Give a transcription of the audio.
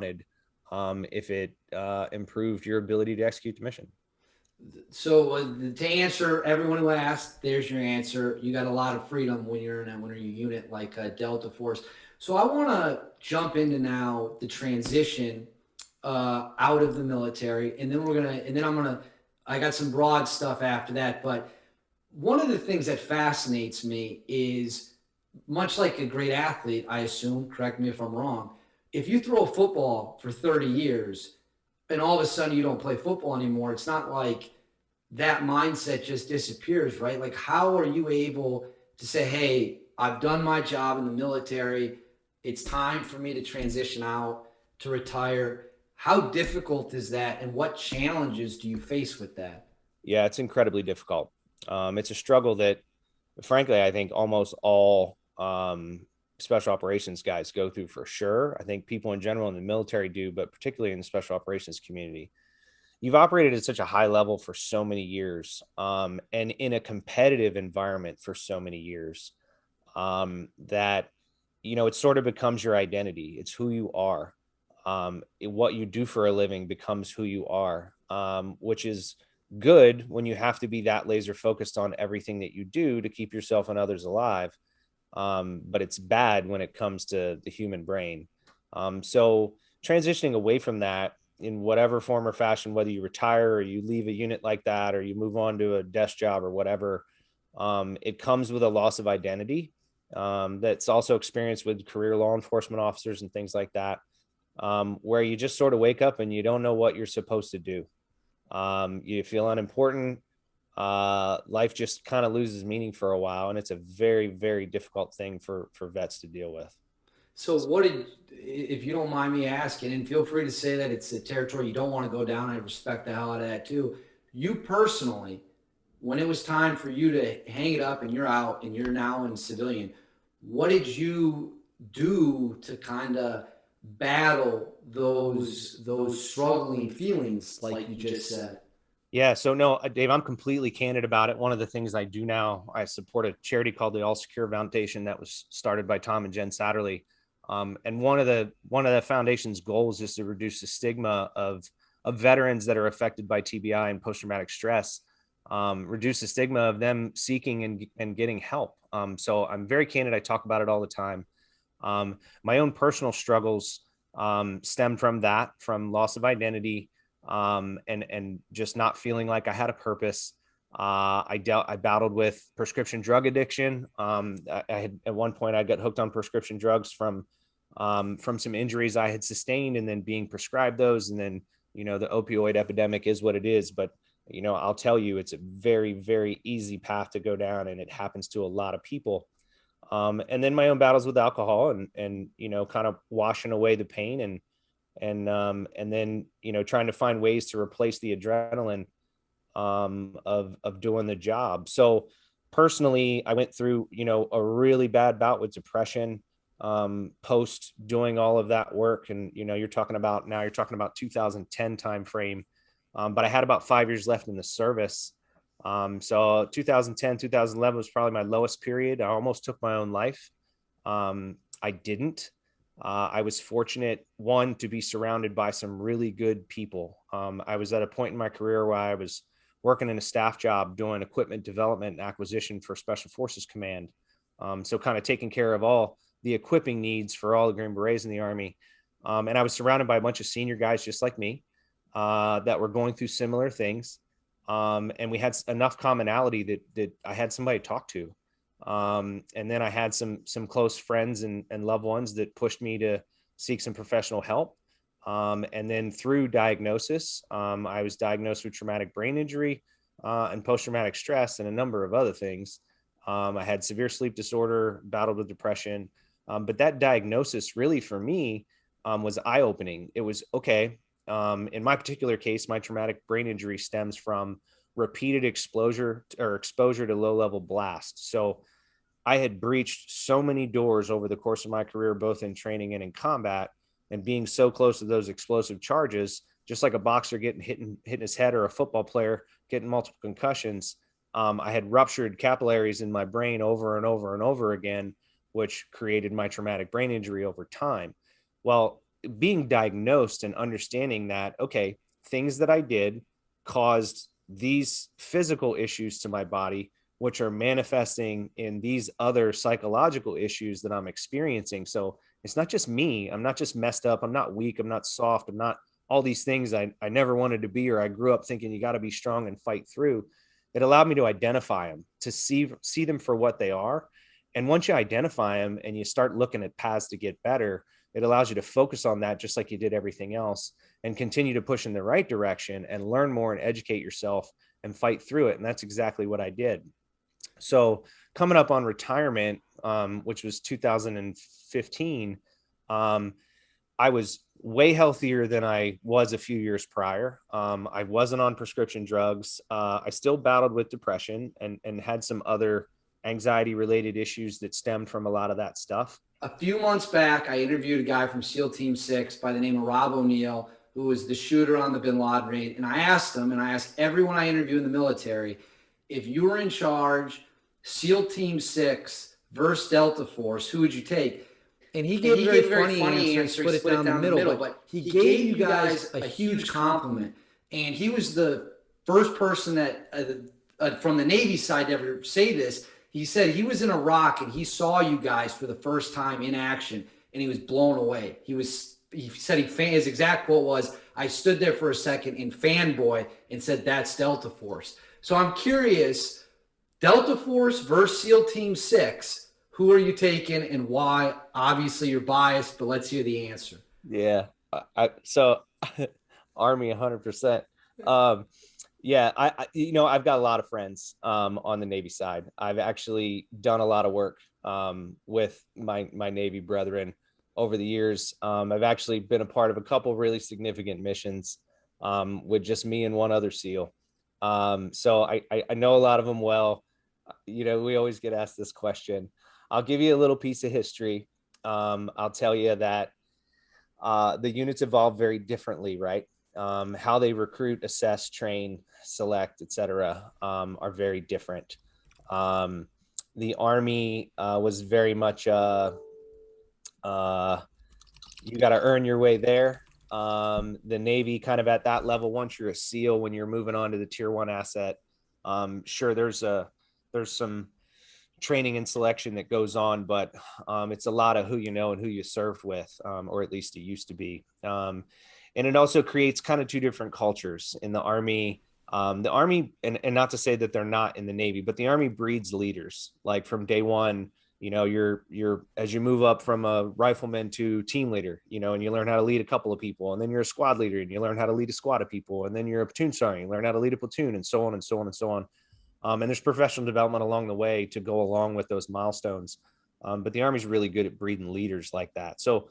if it improved your ability to execute the mission. So to answer everyone who asked, there's your answer. You got a lot of freedom when you're in a unit like Delta Force. So I want to jump into now the transition out of the military, and then I got some broad stuff after that. But one of the things that fascinates me is, much like a great athlete, I assume, correct me if I'm wrong, if you throw a football for 30 years and all of a sudden you don't play football anymore, it's not like that mindset just disappears, right? Like, how are you able to say, hey, I've done my job in the military, it's time for me to transition out, to retire? How difficult is that, and what challenges do you face with that? Yeah, it's incredibly difficult. It's a struggle that, frankly, I think almost all special operations guys go through for sure. I think people in general in the military do, but particularly in the special operations community. You've operated at such a high level for so many years, and in a competitive environment for so many years, that, it sort of becomes your identity. It's who you are. What you do for a living becomes who you are, which is good when you have to be that laser focused on everything that you do to keep yourself and others alive. But it's bad when it comes to the human brain. So transitioning away from that in whatever form or fashion, whether you retire or you leave a unit like that, or you move on to a desk job or whatever, it comes with a loss of identity. That's also experienced with career law enforcement officers and things like that, where you just sort of wake up and you don't know what you're supposed to do. You feel unimportant. Life just kind of loses meaning for a while, and it's a very, very difficult thing for vets to deal with. So, what did, if you don't mind me asking, and feel free to say that it's a territory you don't want to go down, I respect the hell out of that too. You personally, when it was time for you to hang it up and you're out and you're now in civilian, what did you do to kind of battle those struggling feelings, like you just said? Yeah. So no, Dave, I'm completely candid about it. One of the things I do now, I support a charity called the All Secure Foundation that was started by Tom and Jen Satterley. And one of the foundation's goals is to reduce the stigma of veterans that are affected by TBI and post traumatic stress, reduce the stigma of them seeking and getting help. So I'm very candid. I talk about it all the time. My own personal struggles stem from that, from loss of identity, and just not feeling like I had a purpose. I battled with prescription drug addiction. I had, at one point, I got hooked on prescription drugs from some injuries I had sustained, and then being prescribed those. And then, the opioid epidemic is what it is. But, I'll tell you, it's a very, very easy path to go down, and it happens to a lot of people. And then my own battles with alcohol, and kind of washing away the pain, and then trying to find ways to replace the adrenaline of doing the job. So personally, I went through a really bad bout with depression post doing all of that work, and you're talking about 2010 time frame, but I had about 5 years left in the service. So 2010, 2011 was probably my lowest period. I almost took my own life. I didn't. I was fortunate, one, to be surrounded by some really good people. I was at a point in my career where I was working in a staff job doing equipment development and acquisition for Special Forces Command. So kind of taking care of all the equipping needs for all the Green Berets in the Army. And I was surrounded by a bunch of senior guys just like me that were going through similar things. And we had enough commonality that I had somebody to talk to. And then I had some close friends and loved ones that pushed me to seek some professional help. And then through diagnosis, I was diagnosed with traumatic brain injury and post-traumatic stress and a number of other things. I had severe sleep disorder, battled with depression. But that diagnosis really for me was eye-opening. It was, okay, in my particular case, my traumatic brain injury stems from repeated exposure to low-level blast. So I had breached so many doors over the course of my career, both in training and in combat, and being so close to those explosive charges, just like a boxer getting hitting his head, or a football player getting multiple concussions. I had ruptured capillaries in my brain over and over and over again, which created my traumatic brain injury over time. Well, being diagnosed and understanding that, okay, things that I did caused these physical issues to my body, which are manifesting in these other psychological issues that I'm experiencing. So it's not just me. I'm not just messed up. I'm not weak. I'm not soft. I'm not all these things I never wanted to be, or I grew up thinking you got to be strong and fight through. It allowed me to identify them, to see them for what they are. And once you identify them and you start looking at paths to get better, it allows you to focus on that just like you did everything else, and continue to push in the right direction and learn more and educate yourself and fight through it. And that's exactly what I did. So coming up on retirement, which was 2015, I was way healthier than I was a few years prior. I wasn't on prescription drugs. I still battled with depression and had some other anxiety related issues that stemmed from a lot of that stuff. A few months back, I interviewed a guy from SEAL Team 6 by the name of Rob O'Neill, who was the shooter on the Bin Laden raid. And I asked him, and I asked everyone I interview in the military, if you were in charge, SEAL Team 6 versus Delta Force, who would you take? And he gave a very funny answer, split it down the middle, but he gave you guys a huge compliment. And he was the first person that, from the Navy side, to ever say this. He said he was in Iraq and he saw you guys for the first time in action, and he was blown away. He said his exact quote was, "I stood there for a second in fanboy and said, that's Delta Force." So I'm curious, Delta Force versus SEAL Team 6, who are you taking and why? Obviously you're biased, but let's hear the answer. Yeah. So Army 100%. Yeah, I've got a lot of friends on the Navy side. I've actually done a lot of work with my Navy brethren over the years. I've actually been a part of a couple really significant missions with just me and one other SEAL. So I know a lot of them well. We always get asked this question. I'll give you a little piece of history. I'll tell you that the units evolve very differently, right? How they recruit, assess, train, select, etc., are very different. The Army was very much you got to earn your way there. The Navy kind of at that level. Once you're a SEAL, when you're moving on to the tier 1 asset, sure, there's some training and selection that goes on, but it's a lot of who you know and who you served with, or at least it used to be. And it also creates kind of two different cultures in the Army. The Army, and not to say that they're not in the Navy, but the Army breeds leaders. Like from day one, you're as you move up from a rifleman to team leader, and you learn how to lead a couple of people, and then you're a squad leader and you learn how to lead a squad of people, and then you're a platoon sergeant, you learn how to lead a platoon, and so on and so on and so on. And there's professional development along the way to go along with those milestones. But the Army's really good at breeding leaders like that. So